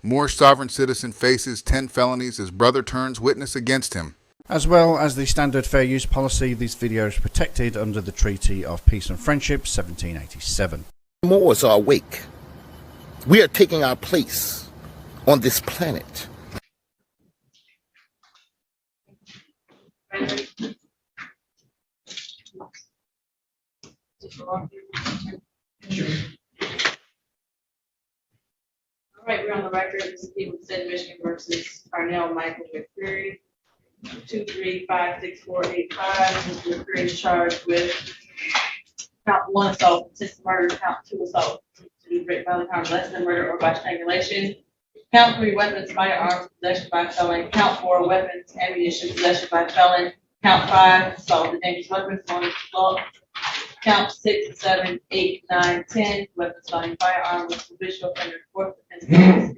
Moorish sovereign citizen faces 10 felonies as brother turns witness against him. As well as the standard fair use policy, this video is protected under the Treaty of Peace and Friendship 1787. Moors are awake. We are taking our place on this planet. All right, we're on the record. This is People State, Michigan versus Parnell Michael McCreary. 2356485. Mr. McCreary is charged with count 1 assault, assisted murder, count 2 assault to break violent harm less than murder or by strangulation. Count 3 weapons, firearms, possession by felon. Count 4 weapons, ammunition, possession by felon. Count 5 assault with dangerous weapons, malicious assault. Count 6, 7, 8, 9, 10 weapons, fighting firearms with habitual offender fourth offense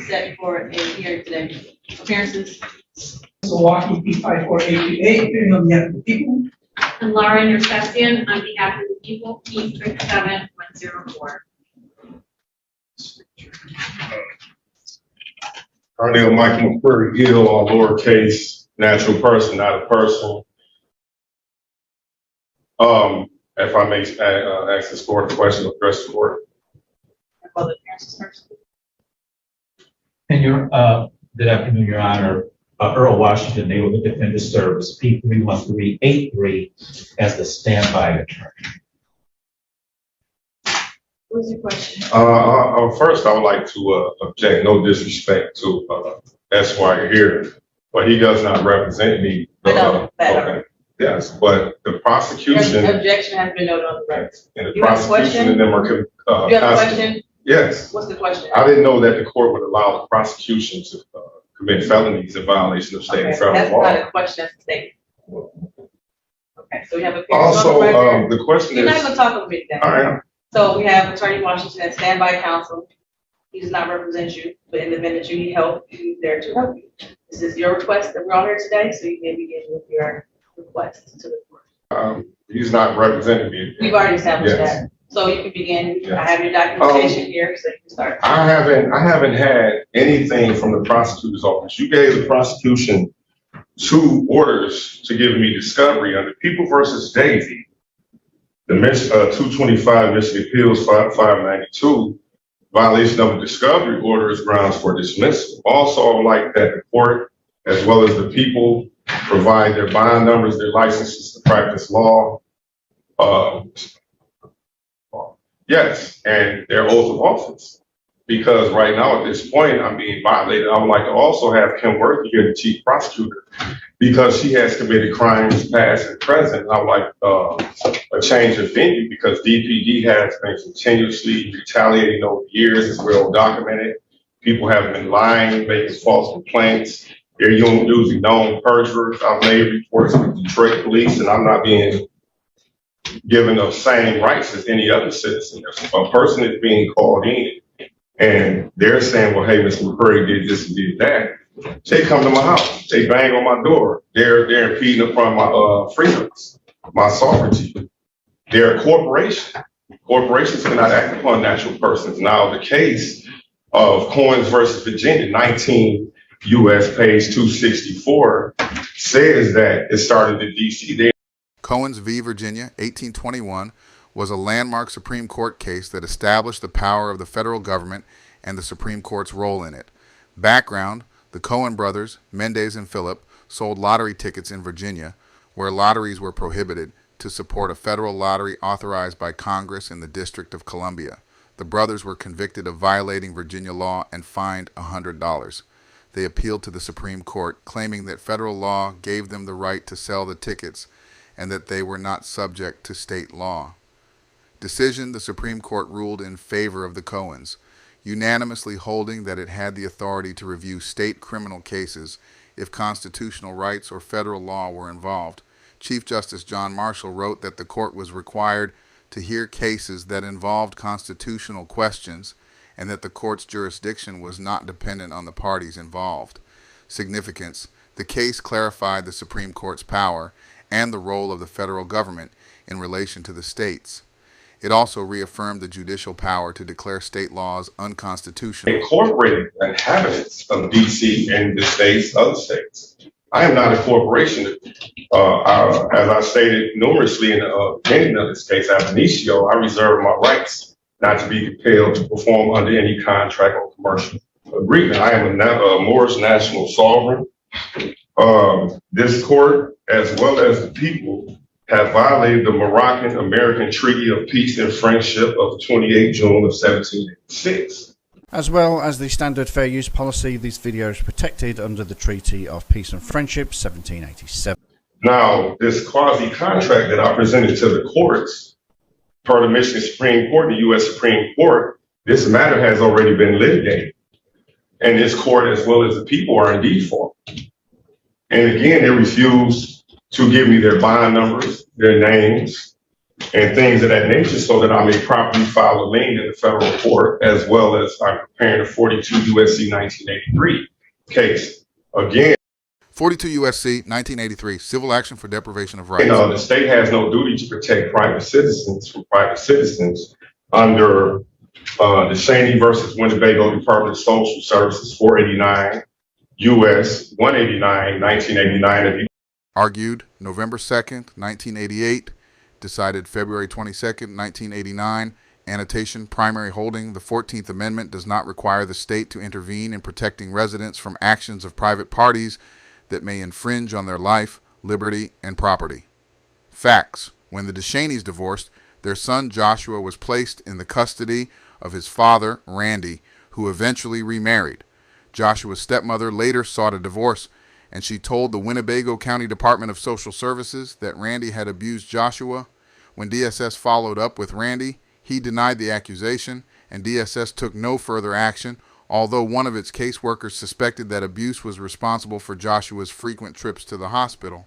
set for a hearing today. Appearances. Milwaukee P54828, appearing on behalf of the people. And Laura Intercession on behalf of the people, P67104. Parnell Michael McCreary Gill on lowercase, natural person, not a person. If I may ask this court a question, address the court. And good afternoon, Your Honor. Earl Washington, Neighborhood Defender Service, P31383, as the standby attorney. What's your question? First, I would like to object, no disrespect to SY here, but he does not represent me. I know that. Okay. Yes, but the prosecution. Your objection has been noted on the record. And the prosecution and them are. You have a question? Yes. What's the question? I didn't know that the court would allow the prosecution to commit felonies in violation of state and federal law. That's not a question, that's a statement. Okay, so we have a. Also, the question You're is. not going to talk over me today. All right. So we have Attorney Washington as standby counsel. He does not represent you, but in the event that you need help, he's there to help you. This is your request that we're all here today, so you can begin with your request to the court. He's not representing me. We've already established Yes. that. So you can begin. Yes. I have your documentation here, so you can start. I haven't had anything from the prosecutor's office. You gave the prosecution 2 orders to give me discovery under People versus Davey, the 225 Michigan Appeals 592, violation of a discovery order is grounds for dismissal. Also, I would like that the court, as well as the people, provide their bond numbers, their licenses to practice law. Yes, and their oath of office. Because right now at this point, I'm being violated. I would like to also have Kim Worthy here, the chief prosecutor, because she has committed crimes past and present. And I would like a change of venue because DPD has been continuously retaliating over years. It's well documented. People have been lying, making false complaints. They're using known perjurers. I've made reports with Detroit police, and I'm not being given the same rights as any other citizen. A person is being called in, and they're saying, well, hey, Mr. McCreary did this and did that. They come to my house. They bang on my door. They're impeding upon my freedoms, my sovereignty. They're a corporation. Corporations cannot act upon natural persons. Now, the case of Coins versus Virginia, 19 U.S. page 264, says that it started in D.C. Coins v. Virginia, 1821, was a landmark Supreme Court case that established the power of the federal government and the Supreme Court's role in it. Background: the Cohen brothers, Mendez and Phillip, sold lottery tickets in Virginia, where lotteries were prohibited, to support a federal lottery authorized by Congress in the District of Columbia. The brothers were convicted of violating Virginia law and fined $100. They appealed to the Supreme Court, claiming that federal law gave them the right to sell the tickets and that they were not subject to state law. Decision: the Supreme Court ruled in favor of the Cohens, unanimously holding that it had the authority to review state criminal cases if constitutional rights or federal law were involved. Chief Justice John Marshall wrote that the court was required to hear cases that involved constitutional questions and that the court's jurisdiction was not dependent on the parties involved. Significance: the case clarified the Supreme Court's power and the role of the federal government in relation to the states. It also reaffirmed the judicial power to declare state laws unconstitutional. Incorporated inhabitants of DC and the states, other states. I am not a corporation. As I stated numerously in the beginning of this case, ab initio, I reserve my rights not to be compelled to perform under any contract or commercial agreement. I am a Moorish national sovereign. This court, as well as the people, have violated the Moroccan-American Treaty of Peace and Friendship of 28 June of 1786. As well as the standard fair use policy, these videos are protected under the Treaty of Peace and Friendship 1787. Now, this quasi-contract that I presented to the courts, per the Michigan Supreme Court, the U.S. Supreme Court, this matter has already been litigated. And this court, as well as the people, are in default. And again, they refused to give me their bond numbers, their names, and things of that nature so that I may properly file a lien in the federal court, as well as I'm preparing a 42 U.S.C. 1983 case. Again, 42 U.S.C. 1983, Civil Action for Deprivation of Rights. the state has no duty to protect private citizens from private citizens under the Cheney versus Winnebago Department of Social Services 489 U.S. 189, 1989. Argued November 2nd, 1988. Decided February 22nd, 1989. Annotation, primary holding, the 14th Amendment does not require the state to intervene in protecting residents from actions of private parties that may infringe on their life, liberty, and property. Facts. When the DeShaneys divorced, their son Joshua was placed in the custody of his father, Randy, who eventually remarried. Joshua's stepmother later sought a divorce, and she told the Winnebago County Department of Social Services that Randy had abused Joshua. When DSS followed up with Randy, he denied the accusation, and DSS took no further action, although one of its caseworkers suspected that abuse was responsible for Joshua's frequent trips to the hospital.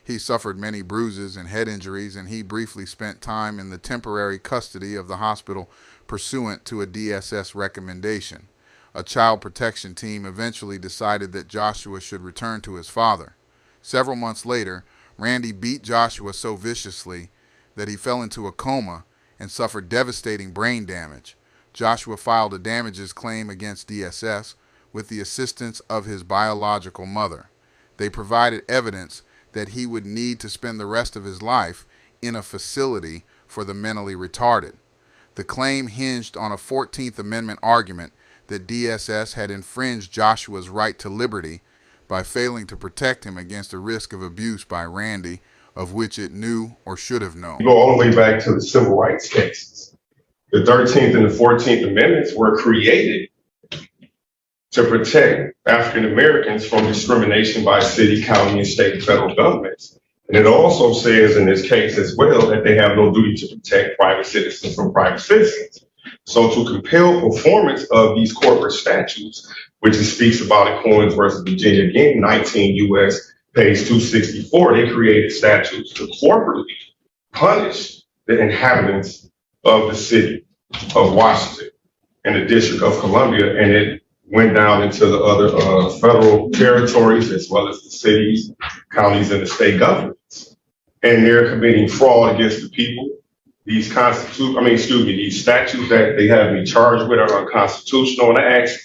He suffered many bruises and head injuries, and he briefly spent time in the temporary custody of the hospital pursuant to a DSS recommendation. A child protection team eventually decided that Joshua should return to his father. Several months later, Randy beat Joshua so viciously that he fell into a coma and suffered devastating brain damage. Joshua filed a damages claim against DSS with the assistance of his biological mother. They provided evidence that he would need to spend the rest of his life in a facility for the mentally retarded. The claim hinged on a 14th Amendment argument that DSS had infringed Joshua's right to liberty by failing to protect him against a risk of abuse by Randy, of which it knew or should have known. You go all the way back to the civil rights cases. The 13th and the 14th Amendments were created to protect African Americans from discrimination by city, county, and state and federal governments. And it also says in this case as well that they have no duty to protect private citizens from private citizens. So to compel performance of these corporate statutes, which it speaks about in Coins versus Virginia, again, 19 U.S. page 264, they created statutes to corporately punish the inhabitants of the city of Washington and the District of Columbia, and it went down into the other federal territories as well as the cities, counties, and the state governments. And they're committing fraud against the people. These these statutes that they have me charged with are unconstitutional. And I ask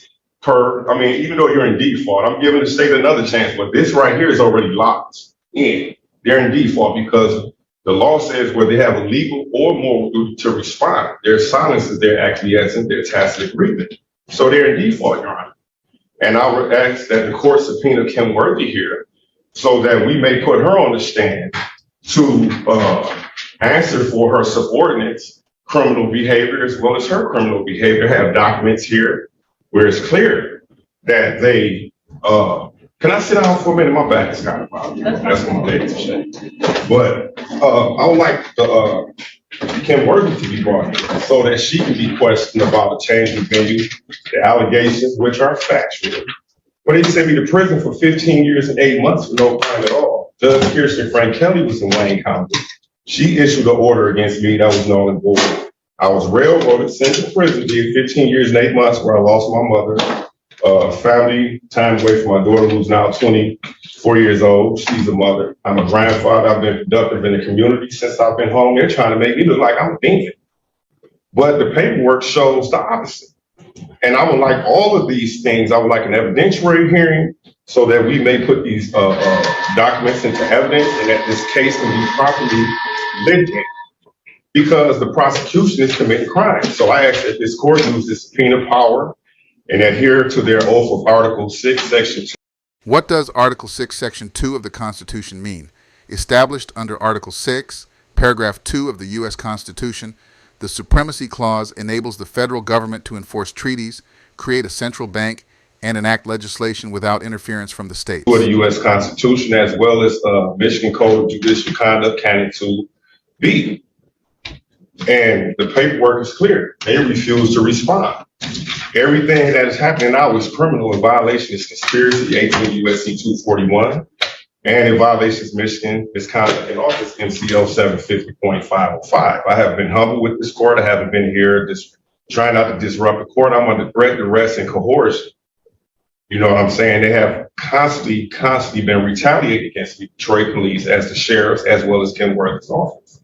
even though you're in default, I'm giving the state another chance, but this right here is already locked in. They're in default because the law says where they have a legal or moral duty to respond. Their silence is their acquiescence, their tacit agreement. So they're in default, Your Honor. And I would ask that the court subpoena Kim Worthy here so that we may put her on the stand to answer for her subordinates' criminal behavior as well as her criminal behavior. Have documents here where it's clear that they, can I sit down for a minute? My back is kind of bothering me. That's what my ladies say. But I would like Kim Worthy to be brought here so that she can be questioned about the change of venue, the allegations, which are factual. When they sent me to prison for 15 years and 8 months for no crime at all. Judge Kirsten Frank Kelly was in Wayne County. She issued an order against me that was null and void. I was railroaded, sent to prison, did 15 years and 8 months where I lost my mother, family, time away from my daughter who's now 24 years old. She's a mother. I'm a grandfather. I've been productive in the community since I've been home. They're trying to make me look like I'm a demon. but the paperwork shows the opposite. And I would like all of these things. I would like an evidentiary hearing so that we may put these documents into evidence and that this case can be properly litigated, because the prosecution is committing crimes. So I ask that this court use this subpoena power and adhere to their oath of Article 6, Section 2. What does Article 6, Section 2 of the Constitution mean? Established under Article 6, Paragraph 2 of the U.S. Constitution, the Supremacy Clause enables the federal government to enforce treaties, create a central bank, and enact legislation without interference from the states. For the U.S. Constitution, as well as Michigan Code of Judicial Conduct, Canon 2B. And the paperwork is clear. They refuse to respond. Everything that is happening now is criminal in violation of conspiracy, 18 U.S.C. 241, and in violation of Michigan misconduct in office, MCL 750.505. I have been humble with this court. I haven't been here just trying not to disrupt the court. I'm under threat, duress, and coercion. You know what I'm saying? They have constantly been retaliated against the Detroit police, as the sheriffs, as well as Ken Worthy's office.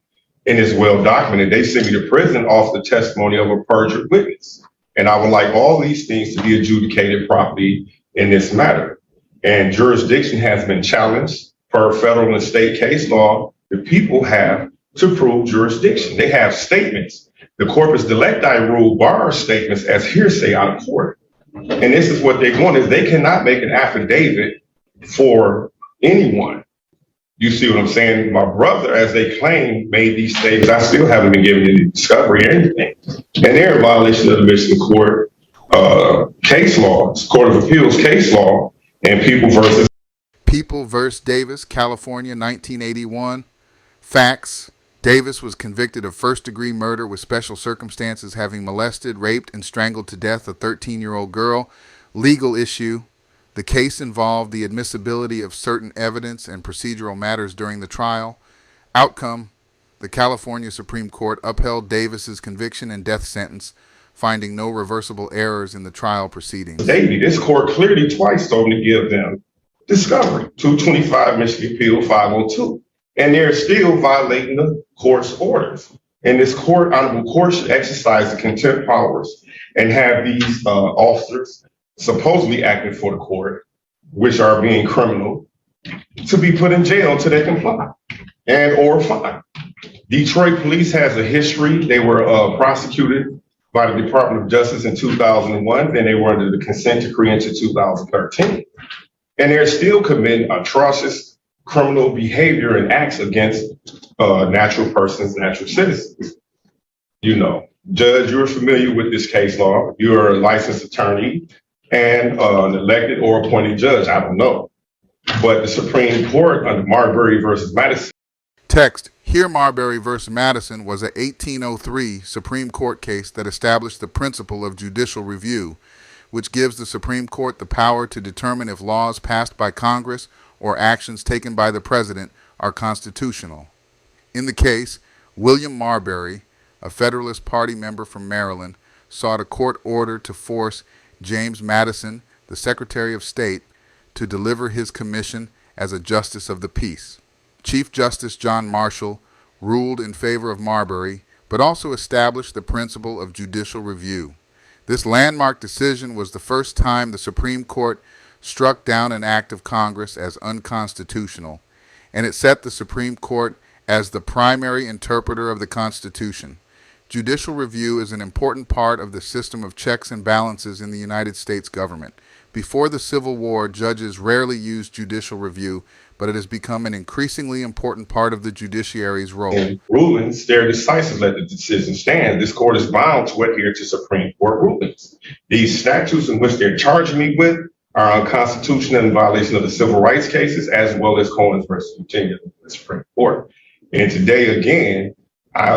And it's well documented. They sent me to prison off the testimony of a perjured witness. And I would like all these things to be adjudicated properly in this matter. And jurisdiction has been challenged per federal and state case law. The people have to prove jurisdiction. They have statements. The corpus delicti rule bars statements as hearsay out of court. And this is what they want, is they cannot make an affidavit for anyone. You see what I'm saying? My brother, as they claim, made these statements. I still haven't been given any discovery or anything. And they're in violation of the Michigan Court case law, Court of Appeals case law, and People versus Davis, California, 1981. Facts. Davis was convicted of first-degree murder with special circumstances, having molested, raped, and strangled to death a 13-year-old girl. Legal issue. The case involved the admissibility of certain evidence and procedural matters during the trial. Outcome. The California Supreme Court upheld Davis's conviction and death sentence, finding no reversible errors in the trial proceedings. This court clearly twice told me to give them discovery, 225 Michigan Appeal 502. And they're still violating the court's orders. And this court, honorable court, should exercise the contempt powers and have these officers supposedly acting for the court, which are being criminal, to be put in jail until they comply and or fined. Detroit police has a history. They were prosecuted by the Department of Justice in 2001. Then they were under the consent decree into 2013. And they're still committing atrocious criminal behavior and acts against natural persons, natural citizens. You know, Judge, you're familiar with this case law. You're a licensed attorney and an elected or appointed judge. I don't know. But the Supreme Court under Marbury versus Madison. Text. Here Marbury versus Madison was a 1803 Supreme Court case that established the principle of judicial review, which gives the Supreme Court the power to determine if laws passed by Congress or actions taken by the president are constitutional. In the case, William Marbury, a Federalist Party member from Maryland, sought a court order to force James Madison, the Secretary of State, to deliver his commission as a justice of the peace. Chief Justice John Marshall ruled in favor of Marbury, but also established the principle of judicial review. This landmark decision was the first time the Supreme Court struck down an act of Congress as unconstitutional, and it set the Supreme Court as the primary interpreter of the Constitution. Judicial review is an important part of the system of checks and balances in the United States government. Before the Civil War, judges rarely used judicial review, but it has become an increasingly important part of the judiciary's role. In rulings, they're decisive, let the decision stand. This court is bound to adhere to Supreme Court rulings. These statutes in which they're charging me with are unconstitutional in violation of the civil rights cases, as well as Cohen's versus Virginia, the Supreme Court. And today, again, I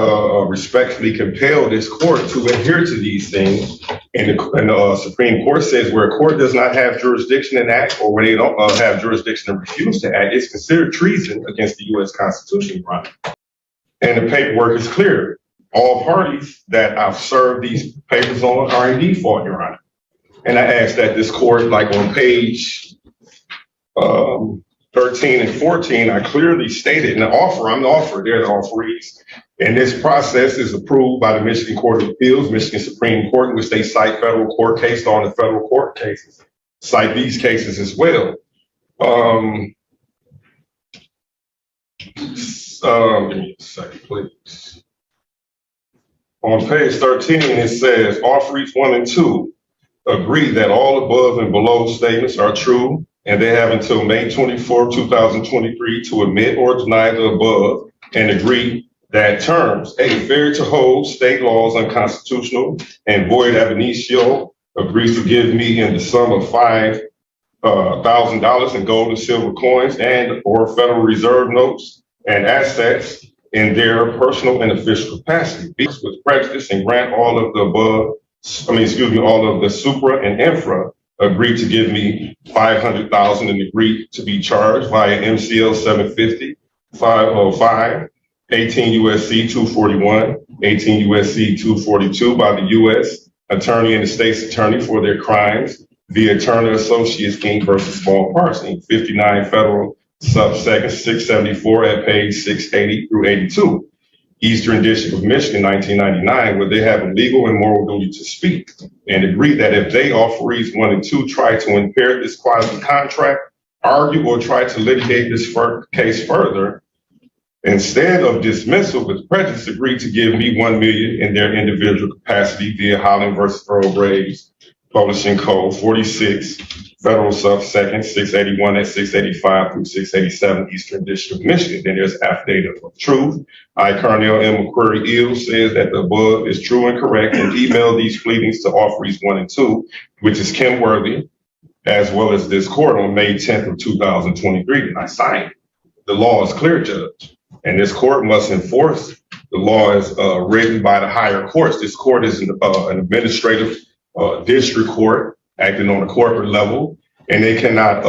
respectfully compel this court to adhere to these things. And the Supreme Court says where a court does not have jurisdiction to act, or where they don't have jurisdiction to refuse to act, it's considered treason against the U.S. Constitution, Your Honor. And the paperwork is clear. All parties that I've served these papers on are in default, Your Honor. And I ask that this court, like on page 13 and 14, I clearly stated in the offer, I'm the offerer, they're the offerees. And this process is approved by the Michigan Court of Appeals, Michigan Supreme Court, in which they cite federal court cases on the federal court cases, cite these cases as well. Give me a second, please. On page 13, it says, offerees 1 and 2 agree that all above and below statements are true, and they have until May 24, 2023 to admit or deny the above and agree that terms, A, failure to hold state laws unconstitutional and void ab initio, agrees to give me in the sum of $5,000 in gold and silver coins and or Federal Reserve notes and assets in their personal and official capacity, with prejudice, and grant all of the above, all of the supra and infra agreed to give me $500,000 and agreed to be charged via MCL 750, 505, 18 USC 241, 18 USC 242 by the U.S. Attorney and the State's Attorney for their crimes via Turner Associates Inc. versus Small Parks Inc. 59 Federal Subsection 674 at page 680 through 82. Eastern District of Michigan, 1999, where they have a legal and moral duty to speak and agree that if they, offerees 1 and 2, try to impair this quality contract, argue or try to litigate this case further, instead of dismissal with prejudice, agree to give me $1 million in their individual capacity via Holland versus Earl Graves, Publishing Code 46, Federal Subsection 681 at 685 through 687, Eastern District of Michigan. Then there's affidavit of truth. I, Carnell M. McQuarrie Eel, says that the above is true and correct, and email these pleadings to offerees 1 and 2, which is Kim Worthy, as well as this court on May 10th of 2023, and I signed it. The law is clear, Judge, and this court must enforce the law as written by the higher courts. This court is an administrative district court acting on a corporate level, and they cannot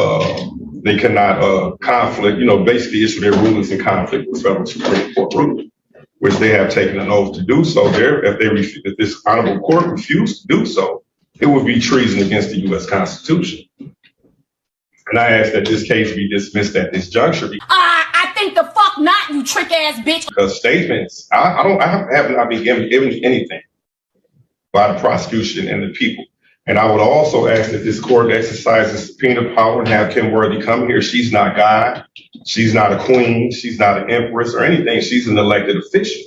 conflict, basically issue their rulings in conflict with federal Supreme Court ruling, which they have taken an oath to do so. If this honorable court refused to do so, it would be treason against the U.S. Constitution. And I ask that this case be dismissed at this juncture. I think the fuck not, you trick ass bitch. Because statements, I have not been given anything by the prosecution and the people. And I would also ask that this court exercise the subpoena power and have Kim Worthy come here. She's not God. She's not a queen. She's not an empress or anything. She's an elected official.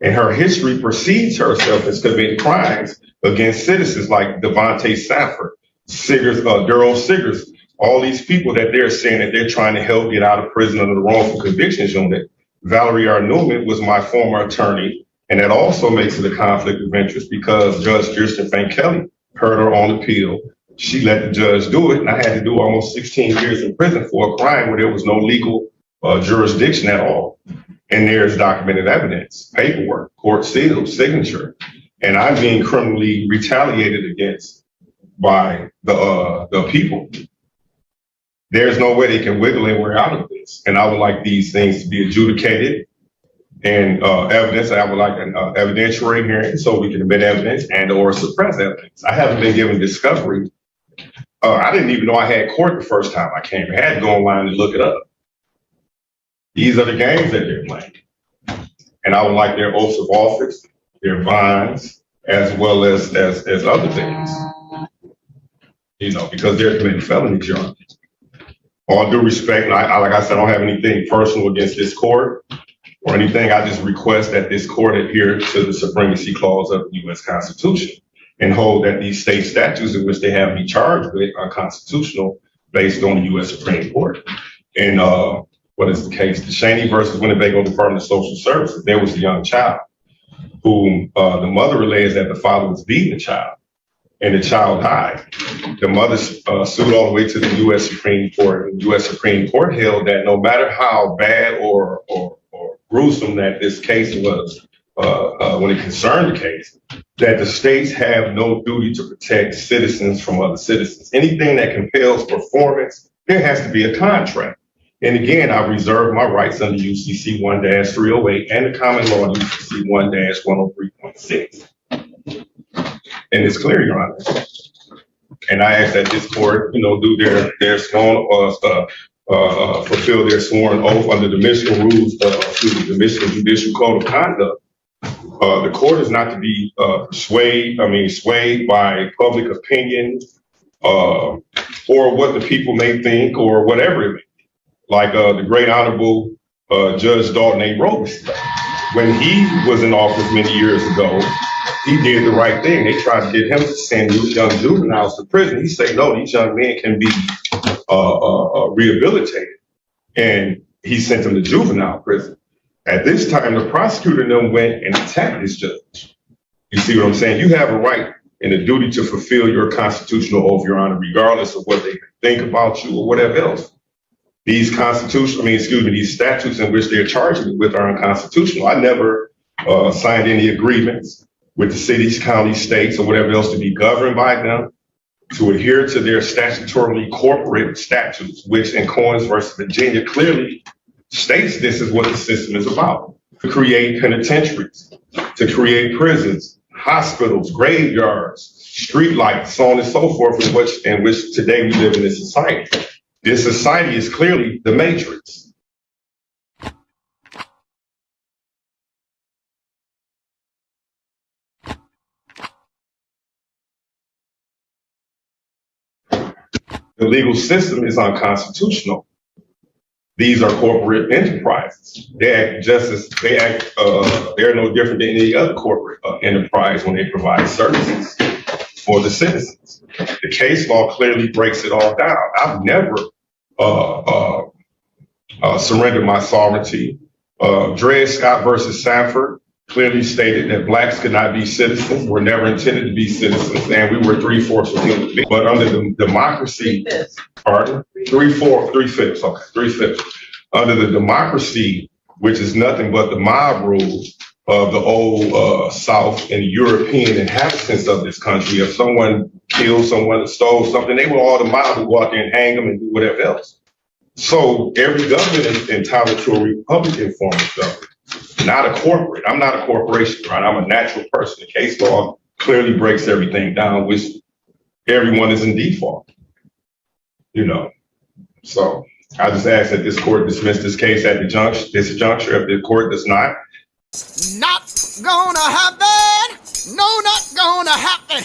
And her history precedes herself as committing crimes against citizens like Devontae Safford, Daryl Siggers, all these people that they're saying that they're trying to help get out of prison under the wrongful convictions unit. Valerie R. Newman was my former attorney, and that also makes it a conflict of interest because Judge Kirsten Fankelli heard her on appeal. She let the judge do it, and I had to do almost 16 years in prison for a crime where there was no legal jurisdiction at all. And there's documented evidence, paperwork, court seal, signature, and I'm being criminally retaliated against by the people. There's no way they can wiggle their way out of this. And I would like these things to be adjudicated and evidence. I would like an evidentiary hearing so we can admit evidence and or suppress evidence. I haven't been given discovery. I didn't even know I had court the first time I came. I had to go online and look it up. These are the games that they're playing. And I would like their oaths of office, their bonds, as well as other things. Because they're committing felonies, Your Honor. All due respect, and like I said, I don't have anything personal against this court or anything. I just request that this court adhere to the supremacy clause of the U.S. Constitution and hold that these state statutes in which they have me charged with are constitutional based on the U.S. Supreme Court. And what is the case? The Cheney versus Winnebago Department of Social Services, there was a young child whom the mother relays that the father was beating the child. And the child died. The mother sued all the way to the U.S. Supreme Court. And the U.S. Supreme Court held that no matter how bad or gruesome that this case was, when it concerned the case, that the states have no duty to protect citizens from other citizens. Anything that compels performance, there has to be a contract. And again, I reserve my rights under UCC 1-308 and the common law UCC 1-103.6. And it's clear, Your Honor. And I ask that this court, do their fulfill their sworn oath under the Michigan rules, the Michigan Judicial Code of Conduct. The court is not to be swayed by public opinion or what the people may think or whatever it may be. Like the great honorable Judge Dalton A. Robinson. When he was in office many years ago, he did the right thing. They tried to get him to send young juveniles to prison. He said, no, these young men can be rehabilitated. And he sent them to juvenile prison. At this time, the prosecutor and them went and attacked this judge. You see what I'm saying? You have a right and a duty to fulfill your constitutional oath, Your Honor, regardless of what they think about you or whatever else. These statutes in which they're charging me with are unconstitutional. I never signed any agreements with the cities, counties, states, or whatever else to be governed by them, to adhere to their statutorily corporate statutes, which in Coins versus Virginia clearly states this is what the system is about: to create penitentiaries, to create prisons, hospitals, graveyards, streetlights, so on and so forth, in which today we live in this society. This society is clearly the matrix. The legal system is unconstitutional. These are corporate enterprises. They're no different than any other corporate enterprise when they provide services for the citizens. The case law clearly breaks it all down. I've never surrendered my sovereignty. Dred Scott versus Sanford clearly stated that blacks could not be citizens, were never intended to be citizens, and we were 3/4 of human beings. But under the democracy, pardon? 3/5. Okay, 3/5. Under the democracy, which is nothing but the mob rule of the old South and European inhabitants of this country, if someone killed someone or stole something, they were all the mob who go out there and hang them and do whatever else. So every government is entitled to a Republican form of government, not a corporate. I'm not a corporation, right? I'm a natural person. The case law clearly breaks everything down, which everyone is in default, you know. So I just ask that this court dismiss this case at this juncture. If the court does not, gonna happen. No, not gonna happen.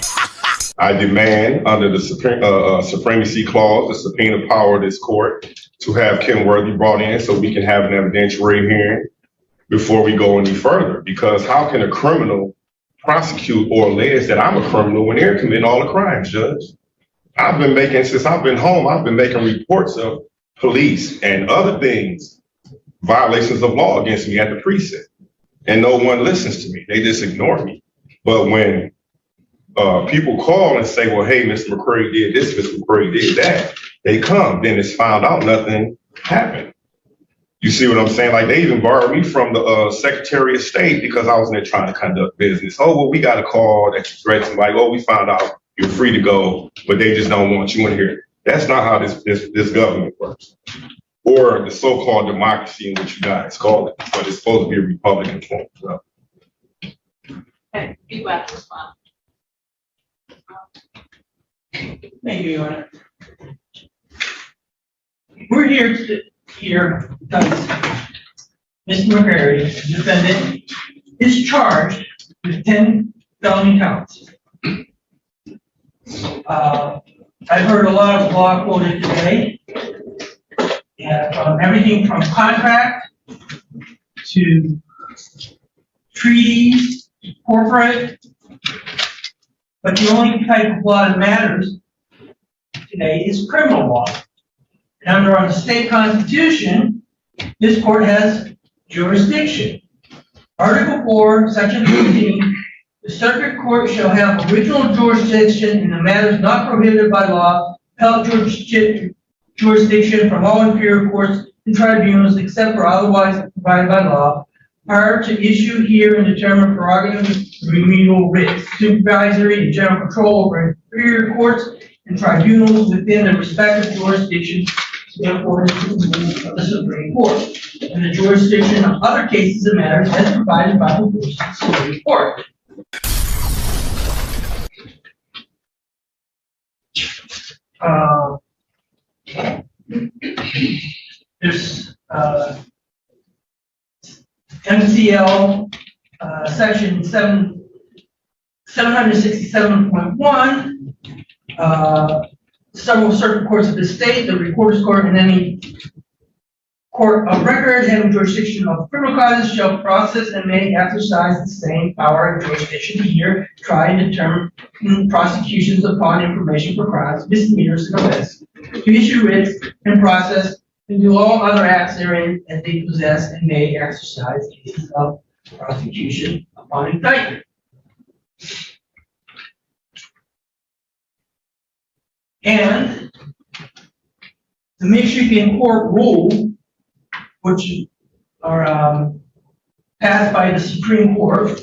I demand under the Supremacy Clause, the subpoena power of this court, to have Ken Worthy brought in so we can have an evidentiary hearing before we go any further. Because how can a criminal prosecute or allege that I'm a criminal when they're committing all the crimes, Judge? Since I've been home, I've been making reports of police and other things, violations of law against me at the precinct. And no one listens to me. They just ignore me. But when people call and say, well, hey, Mr. McCurry did this, Mr. McCurry did that, they come, then it's found out nothing happened. You see what I'm saying? Like, they even borrowed me from the Secretary of State because I was in there trying to conduct business. Oh, well, we got a call that you threatened, like, oh, we found out you're free to go, but they just don't want you in here. That's not how this government works. Or the so-called democracy in which you guys call it, but it's supposed to be a Republican form. So. Okay, be glad to respond. Thank you, Your Honor. We're here because Mr. McCurry, the defendant, is charged with 10 felony counts. I've heard a lot of law quoted today. Everything from contract to treaties, corporate, but the only type of law that matters today is criminal law. And under our state constitution, this court has jurisdiction. Article 4, Section 15, the circuit court shall have original jurisdiction in the matters not prohibited by law, appellate jurisdiction from all inferior courts and tribunals except for otherwise provided by law, power to issue, hear, and determine prerogative remedial writs, supervisory and general control over inferior courts and tribunals within their respective jurisdictions in accordance with the rules of the Supreme Court, and the jurisdiction of other cases and matters as provided by the rules of the Supreme Court. there's MCL section 767.1, several circuit courts of the state, the recorder's court, and any court of record having jurisdiction of criminal causes shall process and may exercise the same power and jurisdiction to hear, try, and determine prosecutions upon information for crimes, misdemeanors, and offenses, to issue writs and process and do all other acts therein as they possess and may exercise cases of prosecution upon indictment. And the Michigan court rule, which are passed by the Supreme Court,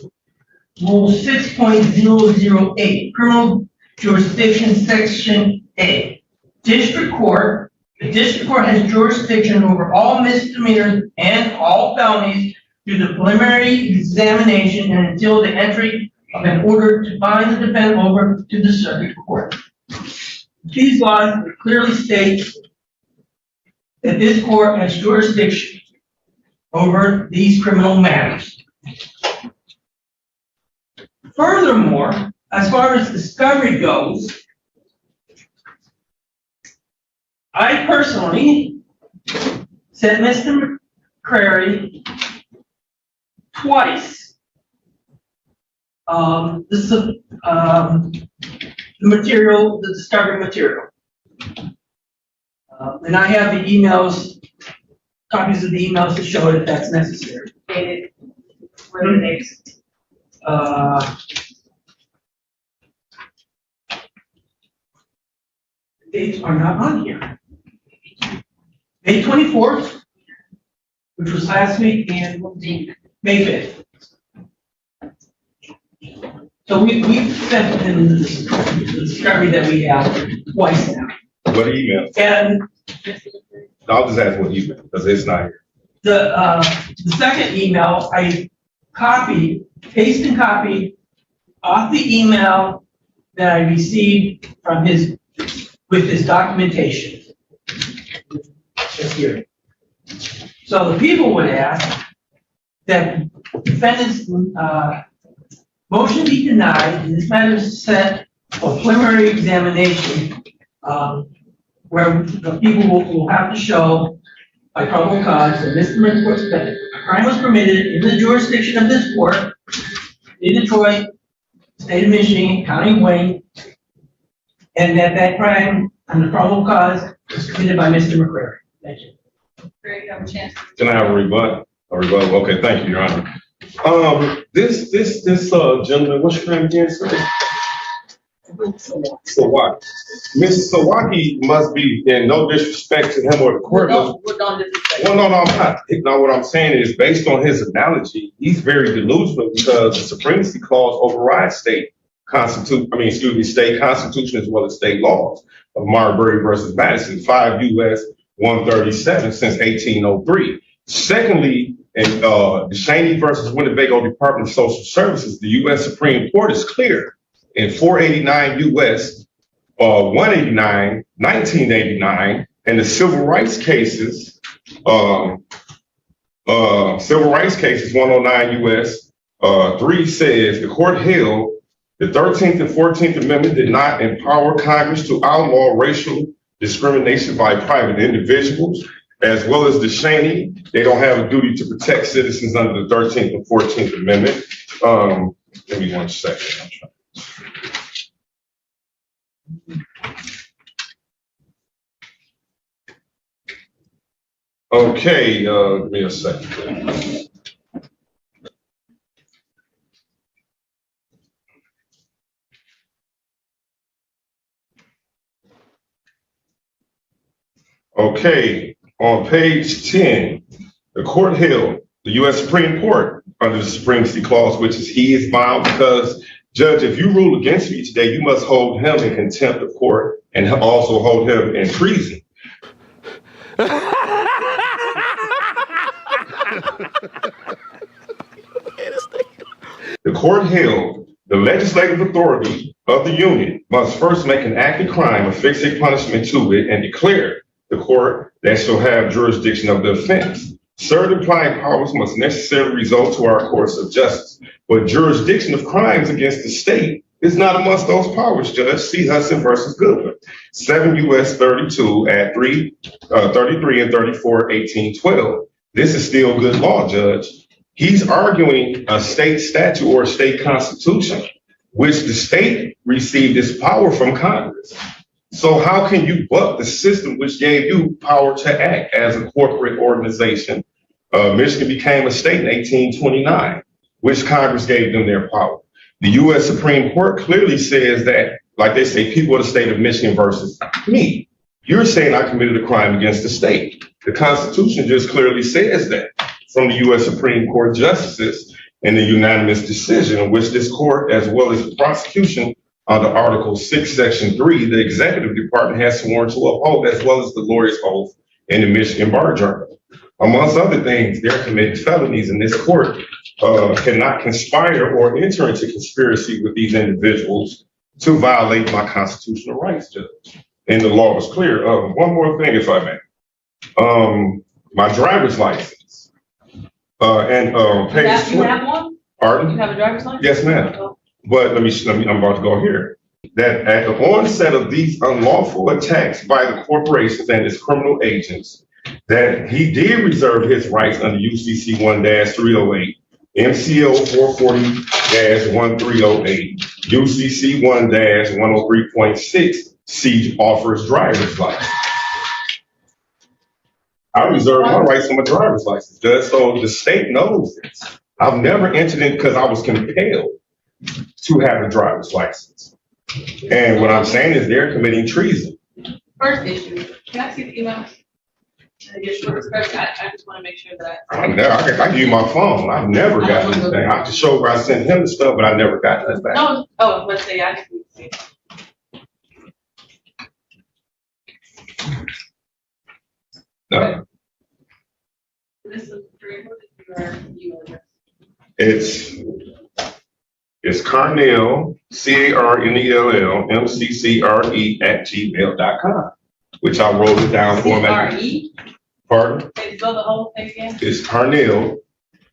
Rule 6.008, Criminal Jurisdiction Section A. The district court has jurisdiction over all misdemeanors and all felonies through the preliminary examination and until the entry of an order to bind the defendant over to the circuit court. These laws clearly state that this court has jurisdiction over these criminal matters. Furthermore, as far as discovery goes, I personally sent Mr. McCrary twice the discovery material. And I have the emails, copies of the emails to show it if that's necessary. Dated, what are the dates? The dates are not on here. May 24th, which was last week, and May 5th. So we sent in the discovery that we have twice now. What email? And I'll just ask what email, because it's not here. the second email, I paste and copied off the email that I received from with his documentation. Just here. So the people would ask that defendant's motion be denied, and this matter is set for preliminary examination, where the people will have to show by probable cause that that a crime was permitted in the jurisdiction of this court in Detroit, state of Michigan, county of Wayne, and that crime under probable cause was committed by Mr. McCrary. Thank you. Great, you have a chance. Can I have a rebuttal? Okay, thank you, Your Honor. This gentleman, what's your name again, sir? Sowaki. Ms. Sowaki must be, in no disrespect to him or the court. We're going to disrespect. Well, no, I'm not. No, what I'm saying is, based on his analogy, he's very delusional because the supremacy clause overrides state constitution as well as state laws of Marbury versus Madison, 5 U.S. 137 since 1803. Secondly, in Deschaney versus Winnebago Department of Social Services, the U.S. Supreme Court is clear in 489 U.S. 189, 1989, and the civil rights cases, 109 U.S. 3 says the court held the 13th and 14th Amendment did not empower Congress to outlaw racial discrimination by private individuals, as well as Deschaney. They don't have a duty to protect citizens under the 13th and 14th Amendment. Give me 1 second. Okay, give me a second. Okay, on page 10, the court held, the U.S. Supreme Court, under the Supremacy Clause, which is he is bound because, Judge, if you rule against me today, you must hold him in contempt of court and also hold him in treason. The court held the legislative authority of the Union must first make an act of crime, affix a punishment to it, and declare the court that shall have jurisdiction of the offense. Certain applying powers must necessarily result to our courts of justice, but jurisdiction of crimes against the state is not amongst those powers, Judge. See Hudson versus Goodwin, 7 U.S. 32 at 33 and 34, 1812. This is still good law, Judge. He's arguing a state statute or a state constitution, which the state received its power from Congress. So how can you buck the system which gave you power to act as a corporate organization? Michigan became a state in 1829, which Congress gave them their power. The U.S. Supreme Court clearly says that, like they say, people of the state of Michigan versus me. You're saying I committed a crime against the state. The Constitution just clearly says that from the U.S. Supreme Court justices in the unanimous decision in which this court, as well as the prosecution under Article 6, Section 3, the executive department has sworn to uphold, as well as the lawyer's oath in the Michigan Bar Journal. Amongst other things, they're committing felonies, and this court cannot conspire or enter into conspiracy with these individuals to violate my constitutional rights, Judge. And the law is clear. One more thing, if I may. My driver's license. Page 20. You have one? Pardon? You have a driver's license? Yes, ma'am. But I'm about to go here. That at the onset of these unlawful attacks by the corporations and its criminal agents, that he did reserve his rights under UCC 1-308, MCL 440-1308, UCC 1-103.6, C offers driver's license. I reserve my rights on my driver's license, Judge, so the state knows this. I've never entered in because I was compelled to have a driver's license. And what I'm saying is they're committing treason. First issue, can I see the emails? I just want to make sure that I give you my phone. I've never got anything. I have to show where I sent him the stuff, but I never got that back. No, oh, let's say I just need to see. No. This is your email address. It's Carnell, CARNELL, MCCRE@gmail.com, which I wrote it down for him. C-R-E? Pardon? Can you spell the whole thing again? It's Carnell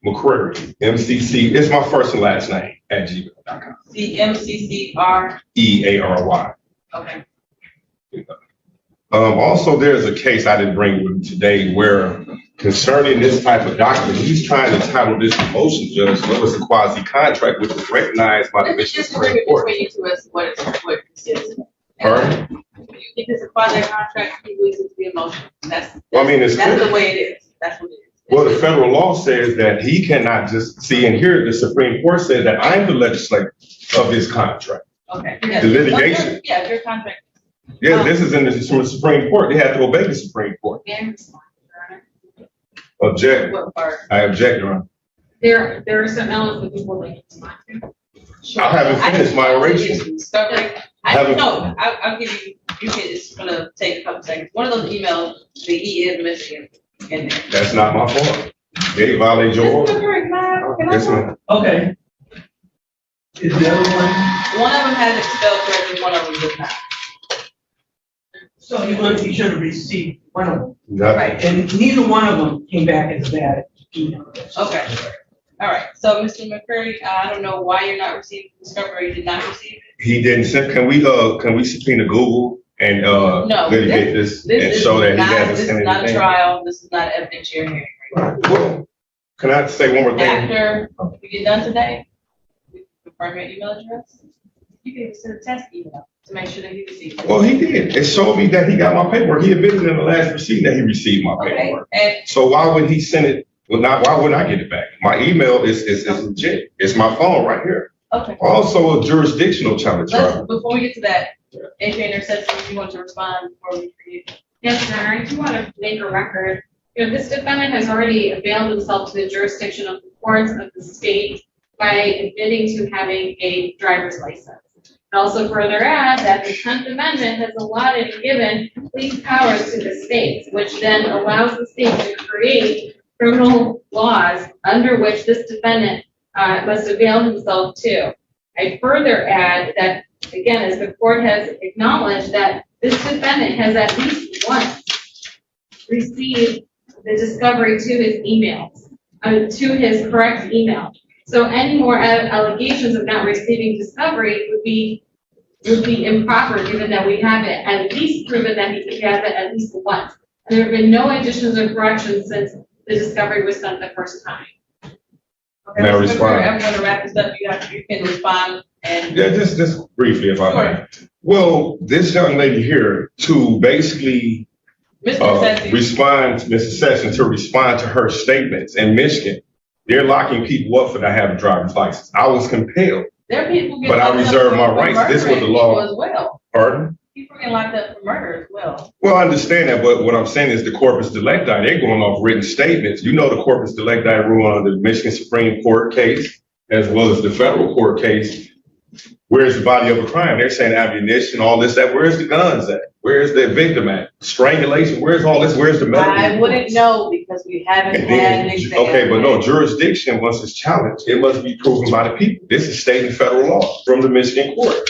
McCreary, MCC. It's my first and last name at gmail.com. CMCCR. EARY. Okay. Also, there's a case I didn't bring with me today where concerning this type of document, he's trying to title this motion, Judge, what was a quasi-contract, which was recognized by the Michigan Supreme Court. Just between you two, what it is. Pardon? You think it's a quasi-contract, he believes it to be a motion. That's the way it is. That's what it is. Well, the federal law says that he cannot just see, and here the Supreme Court said that I'm the legislator of his contract. Okay. The litigation. Yeah, your contract. Yeah, this is in the Supreme Court. They have to obey the Supreme Court. Object. What part? I object, Your Honor. There are some elements that people like to respond to. I haven't finished my oration. I'll give you, it's gonna take a couple seconds. One of those emails, the E is Michigan in there. That's not my fault. They violate your order. Yes, ma'am. Okay. Is the other one? One of them has it spelled correctly, one of them does not. So you should have received one of them. Nothing. Right. And neither one of them came back as a bad email. Okay. All right. So, Mr. McCurry, I don't know why you're not receiving the discovery. You did not receive it. He didn't send. Can we subpoena Google and litigate this and show that he hasn't This sent is not a anything? trial. This is not evidence you're hearing. Well, can I say one more thing? After we get done today, we confirm your email address. You can even send a test email to make sure that he received it. Well, he did. It showed me that he got my paperwork. He admitted in the last receipt that he received my Okay. paperwork. And So why would he send it? Well, why wouldn't I get it back? My email is legit. It's my phone right here. okay. Also, a jurisdictional challenge. Before we get to that, anything intercession you want to respond before we forget? Yes, Your Honor, I do want to make a record. This defendant has already availed himself to the jurisdiction of the courts of the state by admitting to having a driver's license. And also further add that the 10th Amendment has allotted and given complete powers to the states, which then allows the state to create criminal laws under which this defendant must avail himself to. I further add that, again, as the court has acknowledged, that this defendant has at least once received the discovery to his emails, to his correct email. So any more allegations of not receiving discovery would be improper, given that we have it at least proven that he has it at least once. And there have been no additions or corrections since the discovery was done the first time. Okay, May I Mr. respond? I'm going to wrap this up. You can respond and. Yeah, just briefly, if I may. Well, this young lady here to basically Mrs. Sessions to respond to her statements in Michigan, they're locking people up for not having a driver's license. I was compelled. There are people getting But I locked up reserve my for rights. This was the murdering law. people as well. Pardon? People getting locked up for murder as well. Well, I understand that, but what I'm saying is the corpus delicti, they're going off written statements. You know the corpus delicti rule under the Michigan Supreme Court case, as well as the federal court case. Where's the body of a crime? They're saying ammunition, all this, that. Where's the guns at? Where's the victim at? Strangulation, where's all this? Where's the medical? I wouldn't know because we haven't And had then, an exam. okay, but no, jurisdiction, once it's challenged, it must be proven by the people. This is state and federal law from the Michigan court.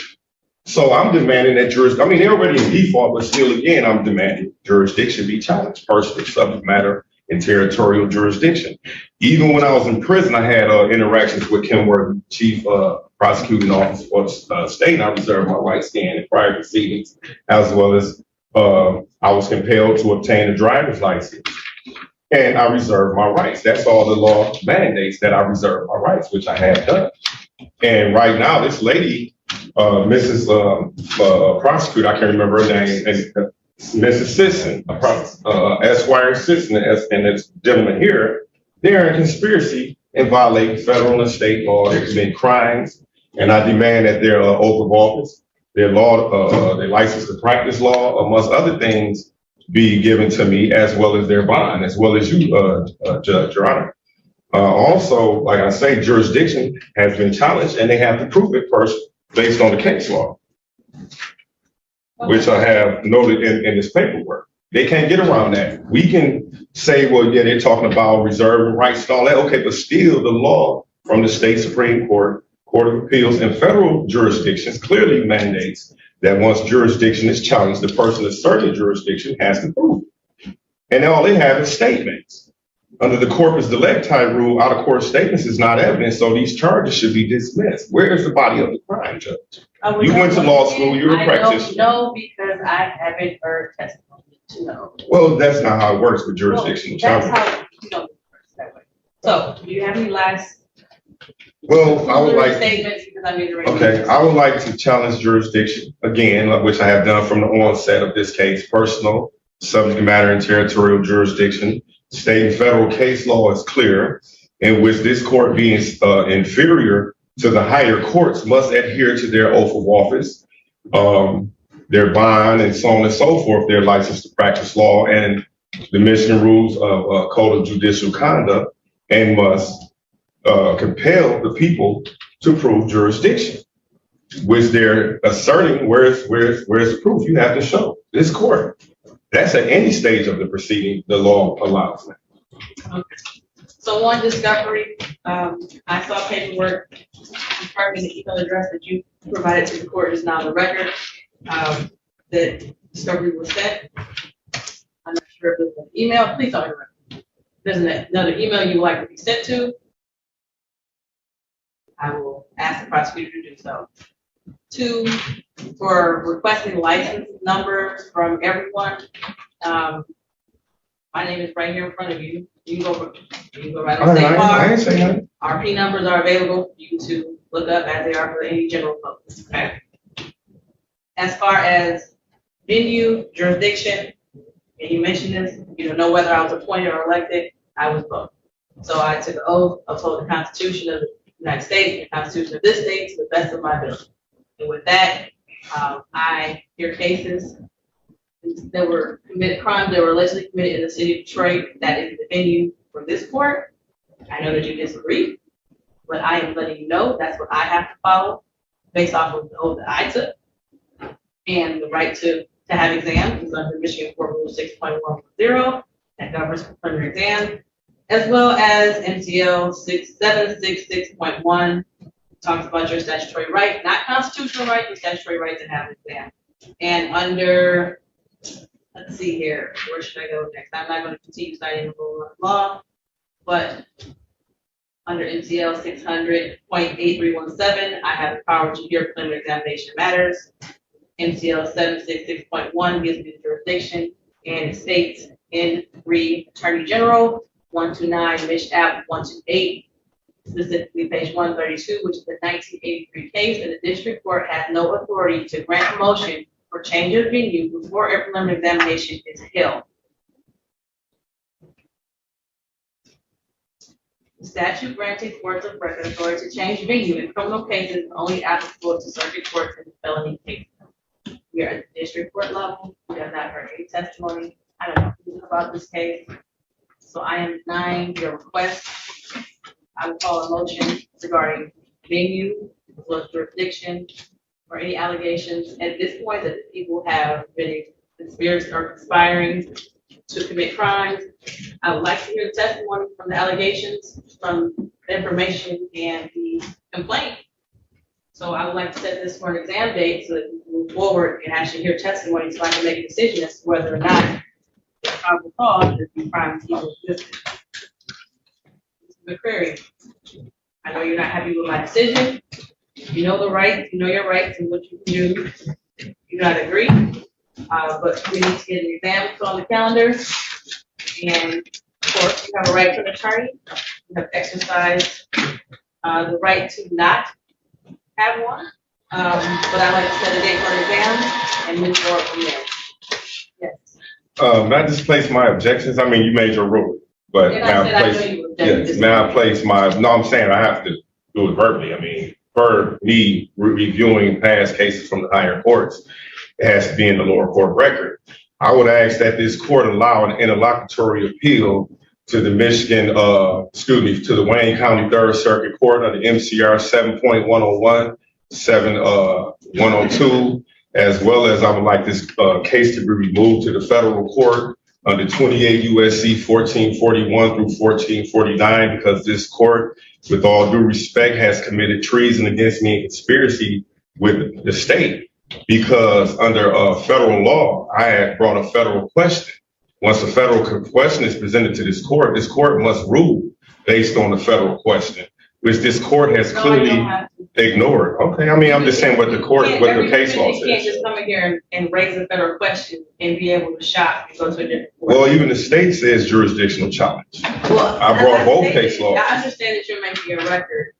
So I'm demanding that jurisdiction, I mean, they're already in default, but still again, I'm demanding jurisdiction be challenged, personal subject matter and territorial jurisdiction. Even when I was in prison, I had interactions with Kim Worthy, chief prosecuting officer for the state, and I reserved my rights then in prior proceedings, as well as I was compelled to obtain a driver's license. And I reserve my rights. That's all the law mandates, that I reserve my rights, which I have done. And right now, this lady, Mrs. Prosecutor, I can't remember her name, and Mrs. Sisson, Esquire Sisson, and this gentleman here, they're in conspiracy and violating federal and state law. They're committing crimes, and I demand that their oath of office, their law, their license to practice law, amongst other things, be given to me, as well as their bond, as well as you, Judge, Your Honor. Also, like I say, jurisdiction has been challenged, and they have to prove it first based on the case law, which I have noted in this paperwork. They can't get around that. We can say, well, yeah, they're talking about reserving rights and all that. Okay, but still the law from the state Supreme Court, Court of Appeals, and federal jurisdictions clearly mandates that once jurisdiction is challenged, the person asserting jurisdiction has to prove it. And all they have is statements. Under the corpus delicti rule, out-of-court statements is not evidence, so these charges should be dismissed. Where is the body of the crime, Judge? You went to law school, you're a practitioner. I don't know because I haven't heard testimony to know. Well, that's not how it works with jurisdiction. That's how you don't work that way. So, do you have any last? Well, I would like. Statements because I made the right. Okay, I would like to challenge jurisdiction again, which I have done from the onset of this case. Personal, subject matter, and territorial jurisdiction. State and federal case law is clear, in which this court, being inferior to the higher courts, must adhere to their oath of office, their bond, and so on and so forth, their license to practice law, and the Michigan rules of Code of Judicial Conduct, and must compel the people to prove jurisdiction, which they're asserting. Where's the proof? You have to show this court. That's at any stage of the proceeding, the law allows that. Okay. So on discovery, I saw paperwork confirming the email address that you provided to the court is now the record. That discovery was sent. I'm not sure if it was an email. Please don't interrupt. There's another email you would like to be sent to. I will ask the prosecutor to do so. 2, for requesting license numbers from everyone. My name is right here in front of you. You can go right on State Farm. RP numbers are available for you to look up as they are for any general public. Okay. As far as venue, jurisdiction, and you mentioned this, you don't know whether I was appointed or elected. I was both. So I took an oath, uphold the Constitution of the United States and the Constitution of this state to the best of my ability. And with that, I hear cases that were committed, crimes that were allegedly committed in the city of Detroit. That is the venue for this court. I know that you disagree, but I am letting you know that's what I have to follow based off of the oath that I took. And the right to have exams is under Michigan Court Rule 6.110 that governs preliminary exams, as well as MCL 6766.1 talks about your statutory right, not constitutional right, your statutory right to have an exam. And under let's see here, where should I go next? I'm not gonna continue citing the rule of law, but under MCL 600.8317, I have the power to hear preliminary examination matters. MCL 766.1 gives me the jurisdiction, and it states in Attorney General 129, Mich. App 128, specifically page 132, which is the 1983 case, and the district court has no authority to grant a motion for change of venue before a preliminary examination is held. The statute granting courts of record authority to change venue in criminal cases is only applicable to circuit courts in felony cases. We are at the district court level. We have not heard any testimony. I don't know anything about this case. So I am denying your request. I will call a motion regarding venue, as well as jurisdiction, or any allegations at this point that the people have been conspiring to commit crimes. I would like to hear the testimony from the allegations, from the information and the complaint. So I would like to set this for an exam date so that we can move forward and actually hear testimony so I can make a decision as to whether or not the probable cause that these crimes even existed. Mr. McCrary, I know you're not happy with my decision. You know the rights, you know your rights and what you can do. You do not agree, but we need to get an exam put on the calendar. And of course, you have a right to an attorney. You have exercised the right to not have one. But I'd like to set a date for an exam and move forward from there. Yes. May I just place my objections? I mean, you made your ruling, but And now I said I know you objected. yes, now I place my, no, I'm saying I have to do it verbally. I mean, for me reviewing past cases from the higher courts, it has to be in the lower court record. I would ask that this court allow an interlocutory appeal to the to the Wayne County Third Circuit Court under MCR 7.101, 7.102, as well as I would like this case to be removed to the federal court under 28 USC 1441 through 1449, because this court, with all due respect, has committed treason against me and conspiracy with the state. Because under federal law, I had brought a federal question. Once a federal question is presented to this court must rule based on the federal question, which this court has clearly ignored. Okay, I mean, I'm just saying what the case law says. You can't just come in here and raise a federal question and be able to shop and go to a different court. Well, even the state says jurisdictional challenge. Well, I brought both case laws. I understand that you're making your record,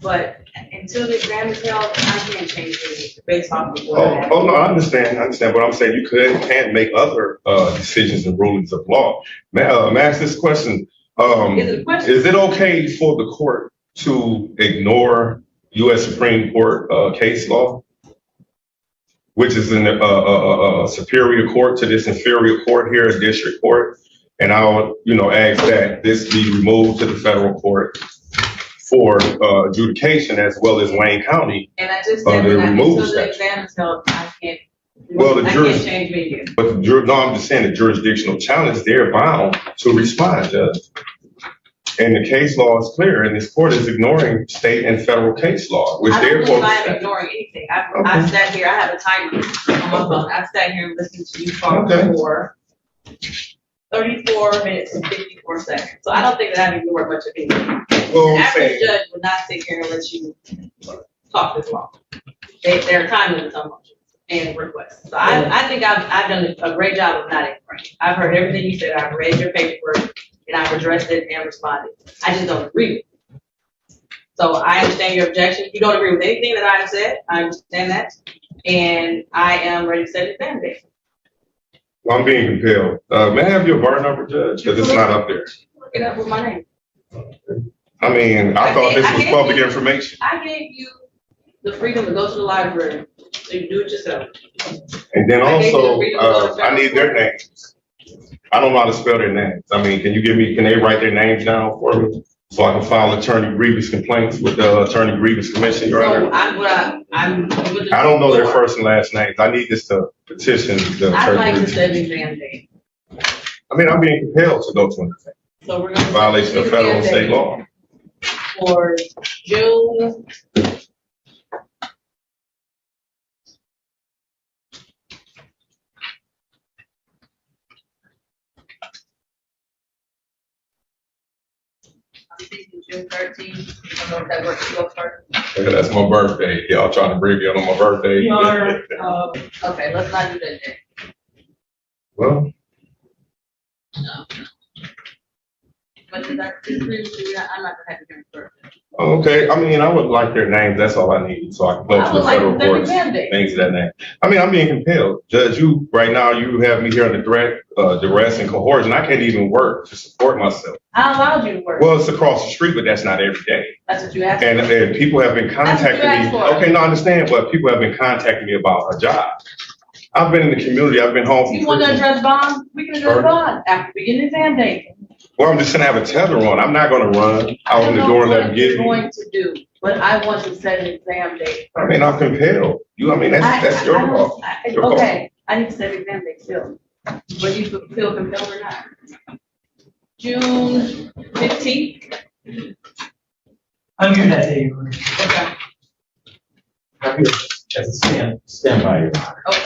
but until the exam is held, I can't change it based off of what I have. Oh, no, I understand. But I'm saying you can't make other decisions and rulings of law. May I ask this question? Is it okay for the court to ignore U.S. Supreme Court case law, which is in a superior court to this inferior court here, a district court? And I'll, ask that this be removed to the federal court for adjudication, as well as Wayne County. And I just said that until the exam is held, I can't. I can't change venue. But I'm just saying the jurisdictional challenge, they're bound to respond, Judge. And the case law is clear, and this court is ignoring state and federal case law, which they're supposed to. I'm ignoring anything. I sat here. I have a timer on my phone. I sat here and listened to you talk for 34 minutes and 54 seconds. So I don't think that I've ignored much of anything. Well, the average judge would not sit here and let you talk this long. There are time limits on motions and requests. So I think I've done a great job of not ignoring. I've heard everything you said. I've read your paperwork and I've addressed it and responded. I just don't agree with it. So I understand your objection. If you don't agree with anything that I have said, I understand that. And I am ready to set an exam date. Well, I'm being compelled. May I have your bar number, Judge? Because it's not up there. Look it up with my name. I mean, I thought this was public information. I gave you the freedom to go to the library, so you can do it yourself. And then also, I need their names. I don't know how to spell their names. I mean, can they write their names down for me so I can file attorney grievance complaints with the Attorney Grievance Commission, Your Honor? I don't know their first and last names. I need this to petition the I'd like attorney. to set an exam date. I mean, I'm being compelled to go to an exam. So we're going to Violation of federal and state law. For June. 15th and June 13th. I don't know if that works for you first. Yeah, that's my birthday. Y'all trying to bring me on my birthday. We are, Okay, let's not do that day. Well, No. But I'm not gonna have to do it first. okay. I mean, I would like their names. That's all I need, so I can go I to would the like federal their courts. exam date. Things of that name. I mean, I'm being compelled. Judge, you right now you have me here under threat, duress, and coercion. I can't even work to support myself. I allowed you to work. Well, it's across the street, but that's not every day. That's what you asked. And people have been contacting asked me. for. Okay, no, I understand, but people have been contacting me about a job. I've been in the community. I've been home. You want to address bond? We can address bond after we get an exam date. Well, I'm just gonna have a tether on. I'm not gonna run out in the door and let them get me. Going to do, but I want to set an exam date. I mean, I'm compelled. I mean, that's your call. Your call. Okay, I need to set an exam date still, whether you feel compelled or not. June 15th. I'm here that day. Your Honor. Okay. I'm here as a standby, Your Honor. Okay.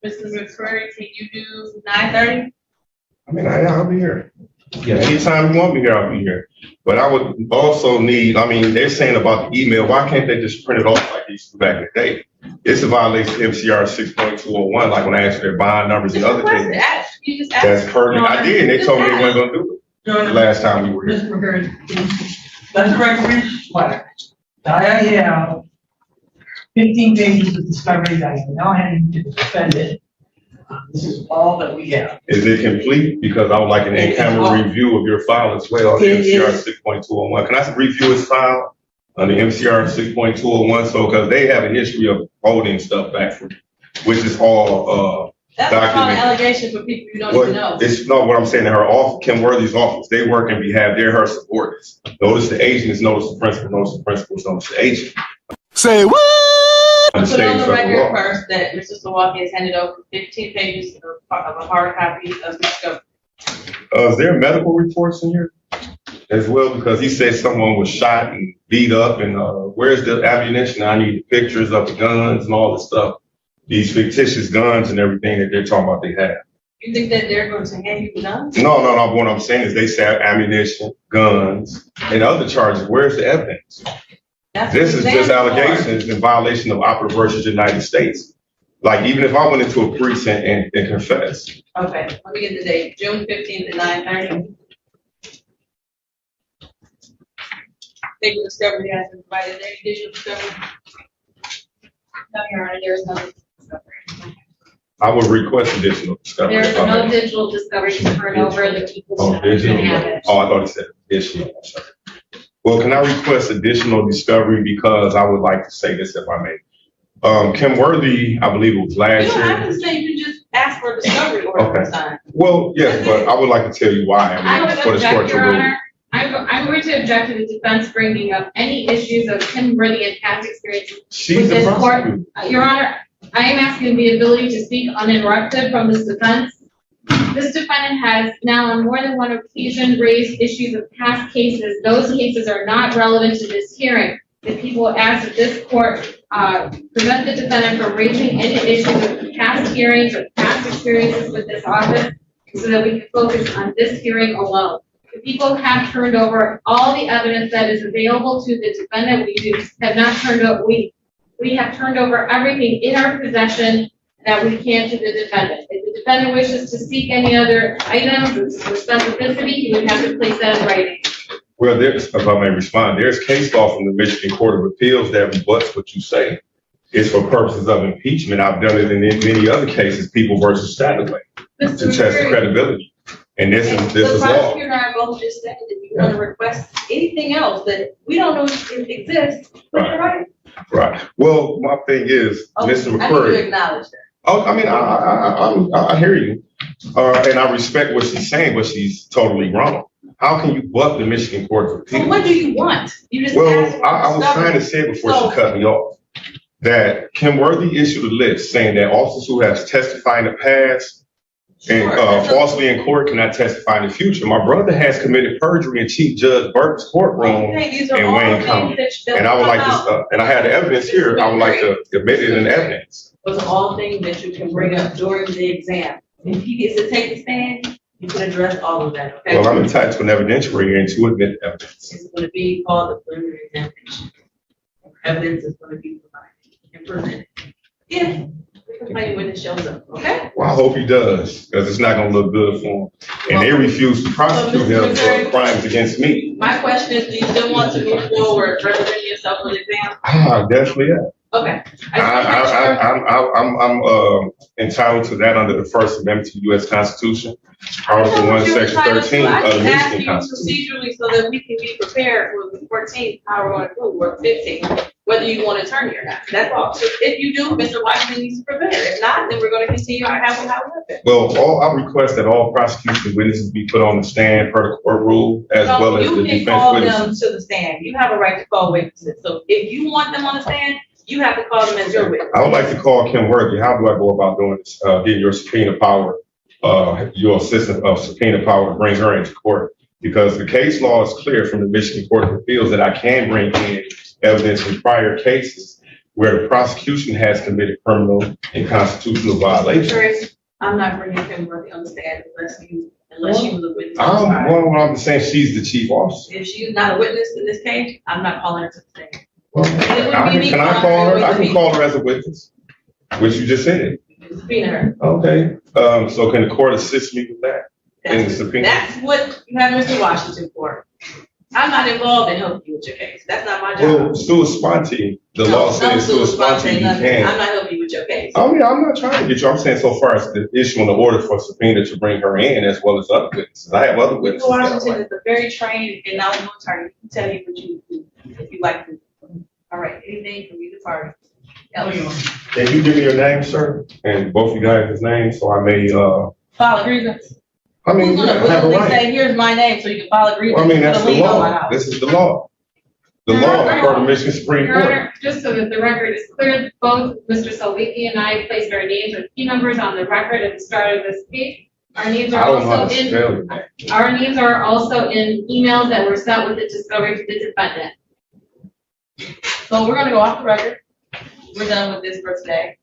Mr. McCreary, can you do 9:30? I mean, I'll be here. Yes. Anytime you want me here, I'll be here. But I would also need, I mean, they're saying about the email, why can't they just print it off like they used to back in the day? It's a violation of MCR 6.201, like when I asked for their bond numbers and other things. You just asked. That's pertinent. I did, and they told me they weren't gonna do Your it Honor, the last time we were here. Mr. McCurdy, let the record reflect that I have 15 pages of discovery that I am now handing to the defendant. This is all that we have. Is it complete? Because I would like an in-camera review of your file as well, the MCR 6.201. Can I review his file on the MCR 6.201? So, because they have a history of holding stuff back from me, which is all, That's not an documented. allegation for people you don't even know. It's not what I'm saying. Her office, Kim Worthy's office, they work in behalf, they're her subordinates. Notice the agent is notice the principal, notice the principal is notice the agent. Say what? Put on the record first that Mr. Sawaki has handed over 15 pages of a hard copy of discovery. Is there medical reports in here as well? Because he said someone was shot and beat up, and where's the ammunition? I need pictures of the guns and all the stuff. These fictitious guns and everything that they're talking about they have. You think that they're going to hand you guns? No. What I'm saying is they say ammunition, guns, and other charges. Where's the evidence? This is just allegations in violation of operative versus United States. Like, even if I went into a precinct and confessed. Okay, let me get the date, June 15th at 9:30. Legal discovery has been provided, any additional discovery? No, Your Honor, there is no discovery. I would request additional discovery. There is no digital discovery to turn over, the people Oh, digital. can have it. Oh, I thought he said additional. I'm sorry. Well, can I request additional discovery, because I would like to say this if I may. Kim Worthy, I believe it was You last don't have year. to say, you can just ask for a discovery order Okay. signed. Well, yes, but I would like to tell you why. I would for this court object, to Your rule. Honor. I'm going to object to the defense bringing up any issues of Kim Worthy and past experiences She's with the this court. prosecutor. Your Honor, I am asking the ability to speak uninterrupted from this defense. This defendant has now on more than one occasion raised issues of past cases. Those cases are not relevant to this hearing. The people ask that this court prevent the defendant from raising any issues of past hearings or past experiences with this office so that we can focus on this hearing alone. The people have turned over all the evidence that is available to the defendant. We have turned over everything in our possession that we can to the defendant. If the defendant wishes to seek any other items or specificity, he would have to place that in writing. Well, if I may respond, there's case law from the Michigan Court of Appeals that rebuts what you say. It's for purposes of impeachment. I've done it in many other cases, People versus Stataway, to test credibility. And this is The law. prosecutor and I both just said that you want to request anything else that we don't know if it exists, put it in writing. Right. Well, my thing is, Oh, Mr. I need McCurry. to acknowledge that. Oh, I mean, I hear you, and I respect what she's saying, but she's totally wrong. How can you buck the Michigan Court of So Appeals? what do you want? You just asked Well, for I was trying to say it before she cut me off, that Kim Worthy issued a list saying that officers who have testified in the past and falsely in court cannot testify in the future. My brother has committed perjury in Chief Judge Burke's courtroom These are in all Wayne things County. that And I would like come to, out. and I had the evidence here, I would like to admit it in evidence. Those are all things that you can bring up during the exam. If he gets to take the stand, You can address all of that, okay? Well, I'm entitled to an evidentiary hearing to admit evidence. It's gonna be called the preliminary examination. Evidence is gonna be provided and presented. Yeah, complaint when it shows up, okay? Well, I hope he does, because it's not gonna look good for him. And they refuse to prosecute him for crimes against me. My question is, do you still want to move forward, representing yourself on the exam? I definitely am. Okay. I'm entitled to that under the First Amendment to the U.S. Constitution, Article 1, Section 13 of the Michigan Constitution. Procedurally, so that we can be prepared for the 14th, how we're going to move, or 15th, whether you want an attorney or not. That's all. So if you do, Mr. Washington needs to prepare. If not, then we're going to continue our how we're Well, I request that all prosecution witnesses be put on the stand per the court rule, as well as the You can defense call them witnesses. to the stand. You have a right to call witnesses. So if you want them on the stand, you have to call them as your witness. I would like to call Kim Worthy. How do I go about doing this? Getting your subpoena power, your assistant of subpoena power to bring her into court? Because the case law is clear from the Michigan Court of Appeals that I can bring in evidence in prior cases where the prosecution has committed criminal and constitutional violations. I'm not bringing Kim Worthy on the stand unless you was a witness. I'm saying she's the chief officer. If she's not a witness in this case, I'm not calling her to the stand. Well, can I call her? I can call her as a witness, which you just said. Subpoena her. Okay. So can the court assist me with that? In the subpoena? That's what you have Mr. Washington for. I'm not involved in helping you with your case. That's not my job. Well, sua sponte, the law says sua sponte, you can. I'm not helping you with your case. I mean, I'm not trying to get you. I'm saying so far as the issuing the order for subpoena to bring her in, as well as other witnesses. I have other witnesses. Mr. Washington is a very trained and knowledgeable attorney. He can tell you what you do if you like to. All right, anything from either party? Can you give me your name, sir? And both you guys' names, so I may, File a grievance. I mean, Who's you gonna have a willingly say, right. here's my name, so you can file a grievance? Well, I mean, that's Put a the lien on my law. house. This is the law. The law according to Michigan Supreme Your Court. Honor, just so that the record is clear, both Mr. Salviki and I placed our names and key numbers on the record at the start of this case. Our names I are don't know how also to spell your name. our names are also in emails that were sent with the discovery to the defendant. So we're gonna go off the record. We're done with this for today.